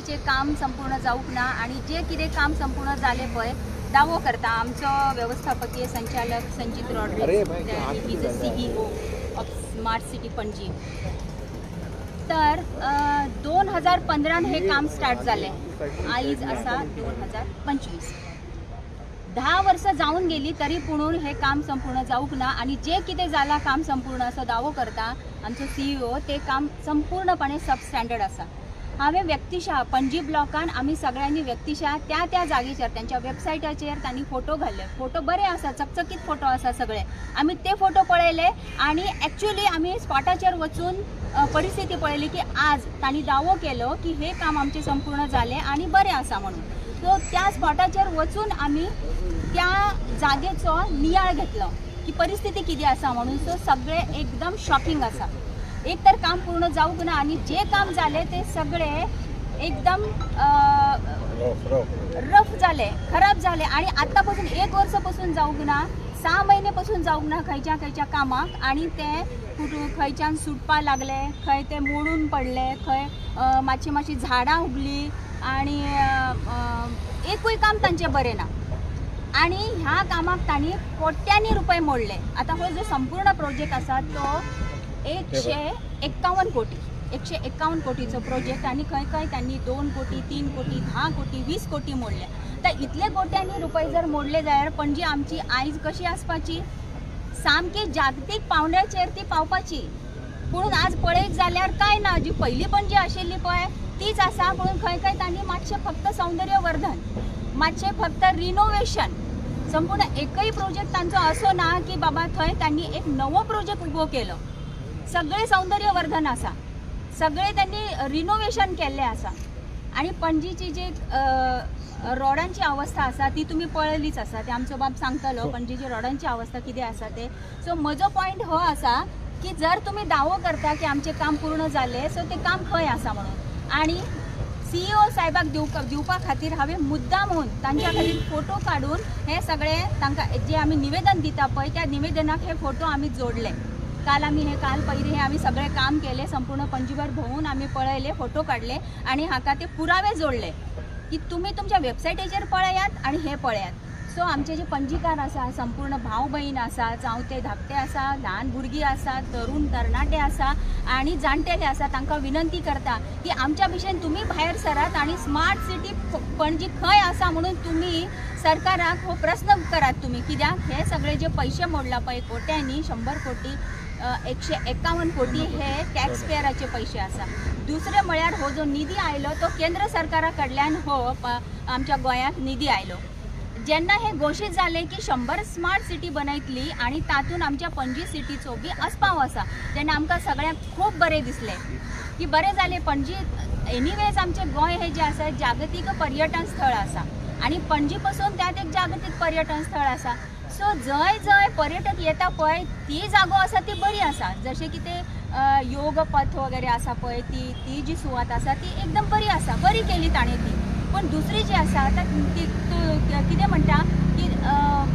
जे काम संपूर्ण जाऊक ना आणि जे कितें काम संपूर्ण जाले पळय दावो करता आमचो व्यवस्थापकीय संचालक Sanjeet Rodrigues is a CEO of smart city Panaji. तर 2015 हे काम स्टार्ट झाले, आयज आसा 2025। 10 वर्ष जाऊन गेली तरी पुणून हे काम संपूर्ण जाऊक ना आणि जे कितें जाला काम संपूर्ण असो दावो करता आमचो CEO ते काम संपूर्णपणे सबस्टँडर्ड आसा। हांवें व्यक्तिशः पणजी ब्लॉकान आमी सगळ्यांनी व्यक्तिशः त्या जागेचेर त्यांच्या वेबसायटाचेर तांणी फोटो घाल्ले। फोटो बरे आसा, चकचकीत फोटो आसा सगळे। आमी ते फोटो पळयले आणि ॲक्च्युअली आमी स्पॉटाचेर वचून परिस्थिती पळयली की आज तांणी दावो केलो की हे काम आमचे संपूर्ण जाले आणि बरे आसा म्हणून। सो त्या स्पॉटाचेर वचून आमी त्या जागेचो नियाळ घेतलो की परिस्थिती किती आसा म्हणून। सो सगळे एकदम शॉकिंग आसा। एक तर काम पूर्ण जाऊक ना आणि जे काम झाले ते सगळे एकदम रफ झाले, खराब झाले आणि आतापासून 1 वर्षापासून जाऊक ना, 6 महिन्यापासून जाऊक ना खंयच्या कामाक आणि ते खंयच्यान सुटपा लागले, खंय ते मोडून पडले, खंय मातशी झाडां उगली आणि एकूय काम तांचे बरें ना आणि ह्या कामाक तांणी कोट्यांनी रुपये मोडले। आता हो जो संपूर्ण प्रोजेक्ट आसा तो 151 कोटी 151 कोटीचो प्रोजेक्ट आणि खंय त्यांनी 2 कोटी 3 कोटी 10 कोटी 20 कोटी मोडले। तर इतले कोट्यांनी रुपये जर मोडले जाल्यार पणजी आमची आयज कशी आसपाची, सामकी जागतीक पावंड्याचेर ती पावपाची। पूण आज पळयत जाल्यार काय ना, जी पहिली पणजी आशिल्ली पळय तीच आसा। पूण खंय तांणी मातशें फक्त सौंदर्यवर्धन, मातशें फक्त रिनोवेशन, संपूर्ण एकही प्रोजेक्ट तांचो असो ना की बाबा थंय त्यांनी एक नवो प्रोजेक्ट उबो केलो। सगळे सौंदर्यवर्धन आसा, सगळे त्यांनी रिनोवेशन केल्ले आसा आणि पणजीची जी रोडांची अवस्था आसा ती तुम्ही पळयलीच आसा। ते आमचो बाब सांगतलो पणजीची रोडांची अवस्था कितें आसा ते। सो म्हजो पॉयंट हो आसा की जर तुम्ही दावो करता की आमचे काम पूर्ण जाले, सो ते काम खंय आसा म्हणून। आणि CEO साहेबाक दिवपा खातीर हांवें मुद्दाम होऊन तांच्या खातीर फोटो काढून हे सगळे तांकां जे आमी निवेदन दिता पळय त्या निवेदनाक हे फोटो आमी जोडले। काल पयलीं हे आमी सगळे काम केले, संपूर्ण पणजीभर भोंवून आमी पळयले, फोटो काढले आणि हाका ते पुरावे जोडले की तुम्ही तुमच्या वेबसायटीचेर पळयात आणि हे पळयात। सो आमचे जे पणजीकार आसा, संपूर्ण भाव भयण आसा, जावं ते धाकटे आसा, ल्हान भुरगीं आसा, तरुण तरणाटे आसा आणि जाणटेले आसा, तांकां विनंती करता की आमच्या भशेन तुम्ही भायर सरात आणि स्मार्ट सिटी पणजी खंय आसा म्हणून तुम्ही सरकाराक हो प्रश्न करात तुम्ही। कित्याक हे सगळे जे पैसे मोडला पळय कोट्यांनी, 100 कोटी 151 कोटी हे टॅक्स पेयराचे पैसे आसा। दुसरे म्हळ्यार हो जो निधी आयलो तो केंद्र सरकारा कडल्यान हो आमच्या गोंयाक निधी आयलो। जेन्ना हे घोषित जाले की 100 स्मार्ट सिटी बनयतली आणि तातून आमच्या पणजी सिटीचो बी आस्पाव आसा, जेन्ना आमकां सगळ्यांक खूब बरें दिसले की बरें जालें। पणजी एनिवेज आमचे गोंय हे जे आसा जागतीक पर्यटन स्थळ आसा आणि पणजी पासून त्यात एक जागतीक पर्यटन स्थळ आसा। सो जय पर्यटक येता पळय ती जागो आसा ती बरी आसा, जशें की ते योग पथ वगैरे आसा पळय ती जी सुवात आसा ती एकदम बरी आसा, बरी केली ताणें ती। पण दुसरी जी आसा आतां कितें म्हणटा की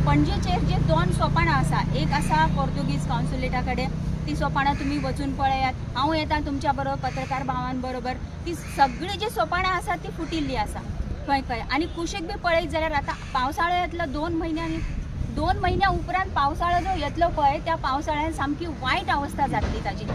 पणजेचेर जे 2 सोपाणां आसा, एक आसा पोर्तुगीज कॉन्सुलेटा कडेन, ती सोपाणां तुमी वचून पळयात। हांव येता तुमच्या बरोबर पत्रकार भावान बरोबर, ती सगळी जी सोपाणां आसा ती फुटिल्ली आसा खंय आणि कुशीक बी पळयत जाल्यार आतां पावसाळो येतलो 2 महिन्या उपरांत पावसाळो जो येतलो पळय त्या पावसाळ्यान सामकी वायट अवस्था जातली ताजी।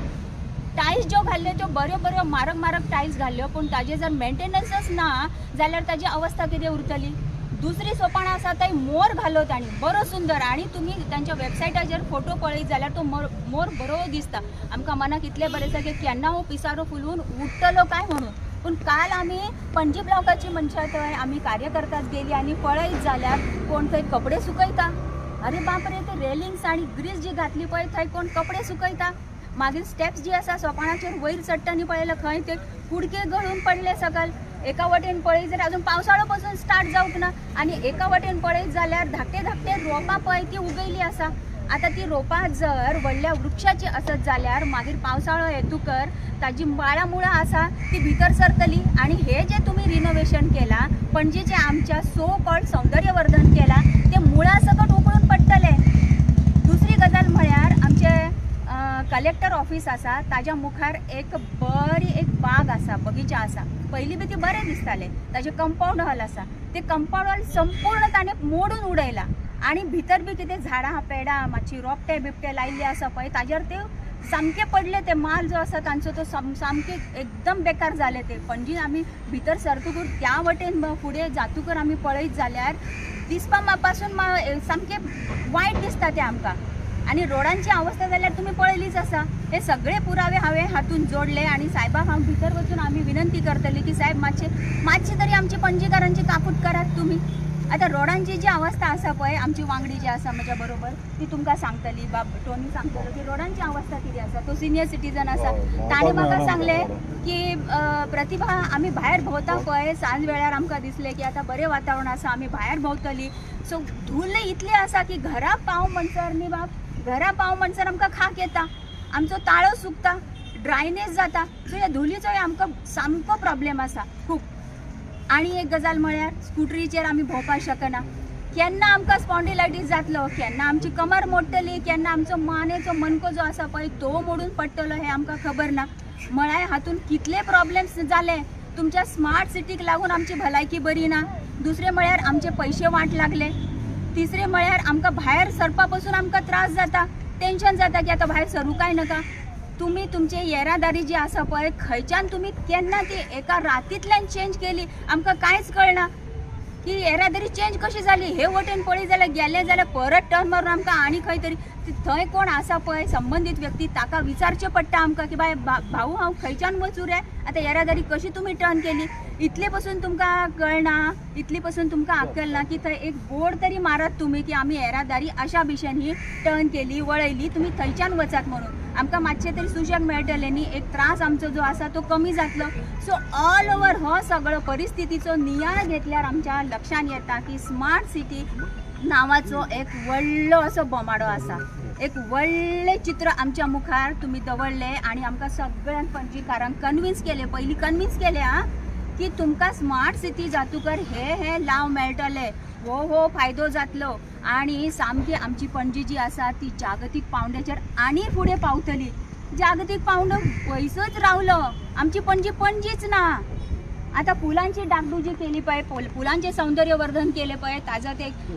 टायल्स ज्यो घाल्ल्यो त्यो बऱ्यो म्हारग टायल्स घाल्ल्यो, पूण ताजे जर मेंटेनन्सच ना जाल्यार ताजी अवस्था कितें उरतली। दुसरी सोपाणां आसा थंय मोर घालो तांणी बरो सुंदर आणि तुम्ही तांच्या वेबसायटाचेर फोटो पळयत जाल्यार तो मोर बरो दिसता। आमकां मनाक इतलें बरें दिसता की केन्ना हो पिसारो फुलून उठतलो काय म्हणून। पूण काल आमी पणजी ब्लॉकाची मनशां थंय आमी कार्यकर्त्याच गेली आणि पळयत जाल्यार कोण थंय कपडे सुकयता। अरे बापरे, ते रेलिंग्स आणि ग्रीस जी घातली पळय थंय कोण कपडे सुकयता। मागीर स्टेप्स जी आसा सोपाणाचेर वयर चडटानी पळयलें खंय ते कुडके गळून पडले सकल। एका वटेन पळयत जाल्यार अजून पावसाळो पासून स्टार्ट जावंक ना आणि एका वटेन पळयत जाल्यार धाकटे रोपां पळय ती उगयली आसा। आता ती रोपां जर व्हडल्या वृक्षाची आसत जाल्यार मागीर पावसाळो येतुकर ताजी बाळा मुळां आसा ती भितर सरतली आणि हे जे तुम्ही रिनोवेशन केला, पणजीचे आमच्या सो कॉल्ड सौंदर्यवर्धन केला, ते मुळां सकट उकळून पडटले। दुसरी गजाल म्हळ्यार आमचे कलेक्टर ऑफिस आसा ताज्या मुखार एक बाग आसा, बगीचा आसा. पयलीं बी ती बरें दिसतालें. ताजे कंपाऊंड हॉल आसा, ते कंपाऊंड हॉल संपूर्ण ताणें मोडून उडयला. आणि भितर बी कितें झाडां पेडां मातशी रोपटे बिपटे लायिल्ले आसा पळय ताजेर ते सामके पडले. ते माल जो आसा तांचो तो सामके एकदम बेकार जाले. ते पणजी आमी भितर सरतकूर त्या वटेन फुडें जातकूर आमी पळयत जाल्यार दिसपा पासून सामके वायट दिसता ते आमकां. आणि रोडांची अवस्था जाल्यार तुम्ही पळयलीच आसा. हे सगळे पुरावे हांवें हातून जोडले आणि साहेबाक हांव भितर वचून आमी विनंती करतली की साहेब मातशी तरी आमची पणजीकारांची काकूट करात तुम्ही. आता रोडांची जी अवस्था आसा पळय, आमची वांगडी जी आसा म्हज्या बरोबर ती तुमकां सांगतली, टोनी सांगतलो की रोडांची अवस्था कितें आसा. तो सिनियर सिटीजन आसा, ताणें म्हाका सांगले की प्रतिभा आमी भायर भोंवता पळय सांज वेळार आमकां दिसलें की आतां बरें वातावरण आसा, आमी भायर भोंवतली. सो धुल्ल इतलें आसा की घरा पाव म्हणसर न्ही बाब, घरा पाव म्हणसर आमकां खाक येता, आमचो ताळो सुकता, ड्रायनेस जाता. सो ह्या धुलीचोय आमकां सामको प्रॉब्लेम आसा खूब. आणि एक गजाल म्हळ्यार स्कुटरीचेर आमी भोंवपाक शकना. केन्ना आमकां स्पॉन्डिलायटीस जातलो, केन्ना आमची कमर मोडटली, केन्ना आमचो मानेचो मणको जो आसा पळय तो मोडून पडटलो हे आमकां खबर ना. म्हळ्यार हातून कितले प्रॉब्लेम्स जाले. तुमच्या स्मार्ट सिटीक लागून आमची भलायकी बरी ना. दुसरे म्हळ्यार आमचे पयशे वाट लागले. तिसरे म्हळ्यार आमकां भायर सरपा पासून आमकां त्रास जाता, टेन्शन जाता की आतां भायर सरू काय नका. तुम्ही तुमची येरादारी जी आसा पळय खंयच्यान तुम्ही केन्ना ती एका रातींतल्यान चेंज केली आमकां कांयच कळना की येरादारी चेंज कशी जाली. हे वटेन पळय जाल्यार गेले जाल्यार परत टर्न मारून आमकां आनी खंय तरी थंय कोण आसा पळय संबंधीत व्यक्ती ताका विचारचें पडटा आमकां की बाय भाऊ हांव खंयच्यान वचूं रे, आतां येरादारी कशी तुमी टर्न केली. इतले पासून तुमकां कळना, इतली पासून तुमकां आकल ना की थंय एक बोर्ड तरी मारत तुम्ही की आमी येरादारी अशा भिशेन ही टर्न केली, वळयली, तुमी थंयच्यान वचात म्हणून. आमकां मातशें तरी सुशेग मेळटलें न्ही, एक त्रास आमचो जो आसा तो कमी जातलो. सो ऑल ओवर हो सगळो परिस्थितीचो नियाळ घेतल्यार आमच्या लक्षांत येता की स्मार्ट सिटी नांवाचो एक व्हडलो असो बोमाडो आसा. एक व्हडलें चित्र आमच्या मुखार तुमी दवरलें आणि आमकां सगळ्यांक पणजीकारांक कन्विन्स केलें, पयलीं कन्विन्स केलें की तुमकां स्मार्ट सिटी जातूकर हे लाव मेळटले, हो फायदो जातलो आणि सामकी आमची पणजी जी आसा ती जागतीक पावंड्याचेर आनी फुडें पावतली. जागतीक पावंडो पयसच रावलो, आमची पणजी पणजीच ना. आता पुलांची डागडुजी केली पळय, पुलांचे सौंदर्यवर्धन केले पळय,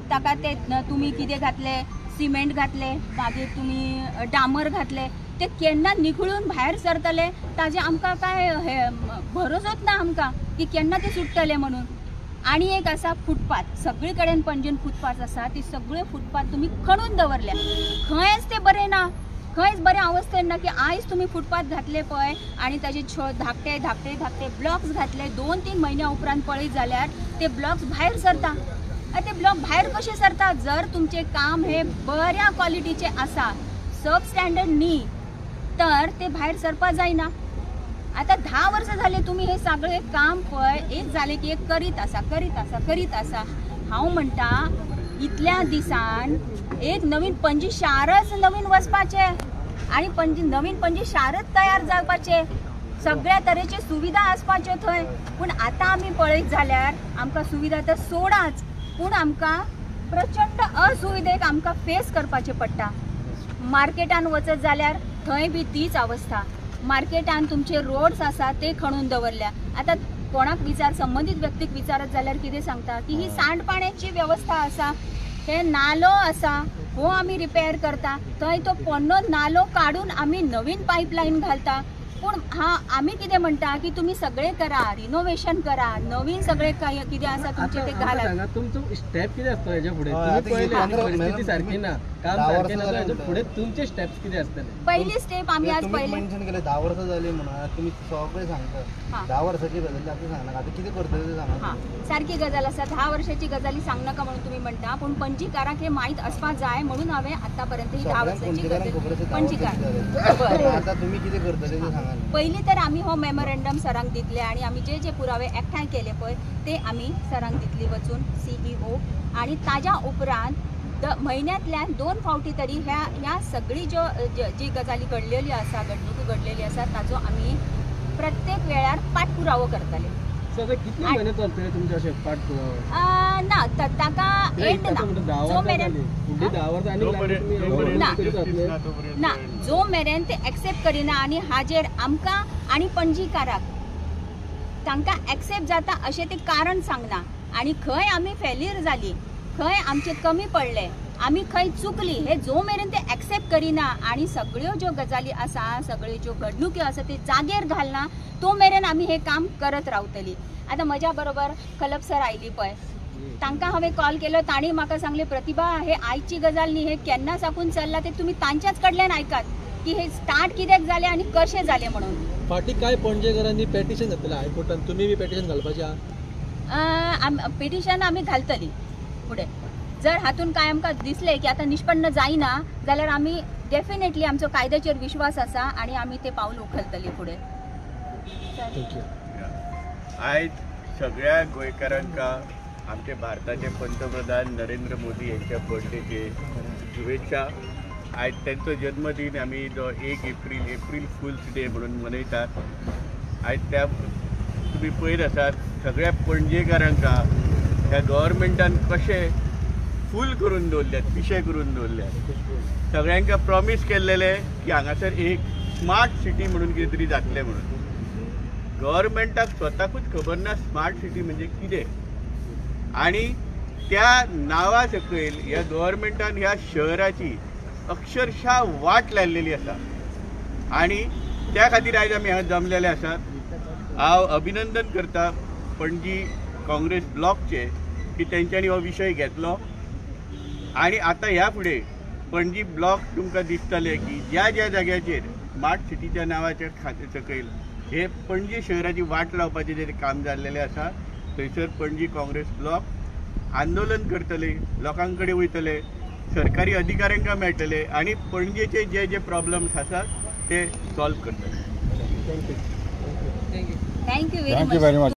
ताका ते तुम्ही कितें घातले, सिमेंट घातले, मागीर तुम्ही डांबर घातले, ते केन्ना निखळून भायर सरतले ताजे आमकां काय हे भरोसोच ना आमकां की केन्ना ते सुट्टले म्हणून. आणि एक आसा फुटपाथ, सगळी कडेन पणजेन फुटपाथ आसा, ती सगळे फुटपाथ तुम्ही खणून दवरल्या, खंयच ते बरे ना, खंयच बऱ्या अवस्थेन ना. की आयज तुम्ही फुटपाथ घातले पळय आणि ताजे धाकटे धाकटे धाकटे ब्लॉक्स घातले, 2-3 म्हयन्या उपरांत पळयत जाल्यार ते ब्लॉक्स भायर सरता. ते ब्लॉक भायर कशे सरता, जर तुमचे काम हे बऱ्या क्वॉलिटीचे आसा, सब स्टँडर्ड न्ही, तर ते भायर सरपा जायना. आता 10 वर्ष झाले तुम्ही हे सगळे काम पळय एक झाले की एक करीत आसा. हांव म्हणटा इतल्या दिसान एक नवीन पणजी शारच नवीन वचपाचे आणि नवीन पणजी शारच तयार जावपाचे, सगळ्या तरेचे सुविधा आसपाच्यो थंय. पूण आतां आमी पळयत जाल्यार आमकां सुविधा तर सोडाच, पूण आमकां प्रचंड असुविधेक आमकां फेस करपाचें पडटा. मार्केटान वचत जाल्यार थंय बी तीच अवस्था. मार्केटान तुमचे रोड्स आसा ते खणून दवरल्या. आता कोणाक संबंधित व्यक्तीक विचारत जाल्यार कितें सांगता की ही सांडपाण्याची व्यवस्था आसा, हे नालो आसा, हो आमी रिपेअर करता, थंय तो पोन्नो नालो काढून आमी नवीन पाईपलाईन घालता. पूण आमी कितें म्हणटा की तुम्ही सगळे करा, रिनोव्हेशन करा, नवीन सगळे कितें आसा तुमचे ते घाला. तुमचो स्टेप कितें आसता हेच्या फुडें? तुम्ही पळयलें परिस्थिती सारकी ना, काम सारकें ना, हेच्या फुडें तुमचे स्टेप्स कितें आसतले? पहिली स्टेप आमी आज पळयलें. मेन्शन केलें 10 वर्सां जाली म्हणून तुम्ही सगळे सांगता. 10 वर्साची गजाल आतां सांगनाका, आतां कितें करतले ते सांगा. सारकी गजाल आसा, 10 वर्षाची गजाली सांगनाका म्हणून तुम्ही म्हणटा, पूण पणजीकारांक हे माहीत असपा जाय म्हणून हांवें आतापर्यंत ही 10 वर्षाची गजाल पणजीकार. आता तुम्ही कितें करतले ते सांगा. पहिली तर आम्ही हो मेमोरेंडम सरांक दितले आणि आम्ही जे जे पुरावे एकठांय केले पळय ते आम्ही सरांक दितली वचून CEO. आणि ताज्या उपरांत म्हयन्यांतल्यान 2 फावटी तरी ह्या सगळी जी गजाली घडलेली आसा, घडणुकी घडलेली आसा ताचो आमी प्रत्येक वेळार पाठपुरावो करतले. सध्या कितले महिने चलतले तुमचे असे पाठपुरावे ना ताका एंड ना जो मेरेन ना जो मेरेन ते एक्सेप्ट करिना आनी हाजेर आमकां आनी पणजीकाराक तांकां एक्सेप्ट जाता अशें ते कारण सांगना आनी खंय आमी फेल्यूर जाली खंय आमचे कमी पडले आमी खंय चुकली हे जो मेरेन ते एक्सेप्ट करिना आनी सगळ्यो ज्यो गजाली आसा सगळ्यो ज्यो घडणुक्यो आसा ते जागेर घालना तो मेरेन आमी हे काम करत रावतली. आतां म्हज्या बरोबर कलप सर आयली पळय तांकां हांवें कॉल केलो तांणी म्हाका सांगले प्रतिभा हे आयची गजाल न्ही हे केन्ना साकून चल्ला ते तुमी तांच्याच कडल्यान आयकात की हे स्टार्ट कित्याक जालें आनी कशें जालें म्हणून. फाटी काय पणजेकरांनी पेटिशन घातलें हायकोर्टान तुमी बी पेटिशन घालपाचें आहा? पिटिशन आमी घालतली फुडें जर हातून काय आमकां दिसलें की आतां निष्पन्न जायना जाल्यार आमी डेफिनेटली आमचो कायद्याचेर विश्वास आसा आनी आमी ते पावल उखलतली फुडें. आयज सगळ्या गोंयकारांका आमचे भारताचे पंतप्रधान नरेंद्र मोदी यांच्या बर्थडेचे शुभेच्छा. आयज त्यांचो जन्मदीन आमी जो 1 एप्रील फुल्स डे म्हणून मनयतात. आयज त्या तुमी पळयत आसात सगळ्या पणजेकारांका ह्या गव्हर्मेंटान कशें फूल करून दवरल्यात पिशे करून दवरल्यात. सगळ्यांका प्रॉमिस केल्लेले की हांगासर एक स्मार्ट सिटी म्हणून कितें तरी जातलें म्हणून. गव्हर्मेंटाक स्वताकूच खबर ना स्मार्ट सिटी म्हणजे कितें आनी त्या नांवा सकयल ह्या गव्हर्मेंटान ह्या शहराची अक्षरशः वाट लायलेली आसा आनी त्या खातीर आयज आमी हांगा जमलेले आसात. हांव अभिनंदन करता पणजी काँग्रेस ब्लॉकचे की तेंच्यांनी हो विशय घेतलो आनी आतां ह्या फुडें पणजी ब्लॉक तुमकां दिसतले की ज्या ज्या जाग्याचेर स्मार्ट सिटीच्या नांवाच्या सकयल हे पणजी शहराची वाट लावपाचें जे काम जाल्लेलें आसा थंयसर पणजी काँग्रेस ब्लॉक आंदोलन करतले लोकां कडेन वयतले सरकारी अधिकाऱ्यांक मेळटले आनी पणजेचे जे जे प्रॉब्लम्स आसात ते सॉल्व करतले. Thank you very much.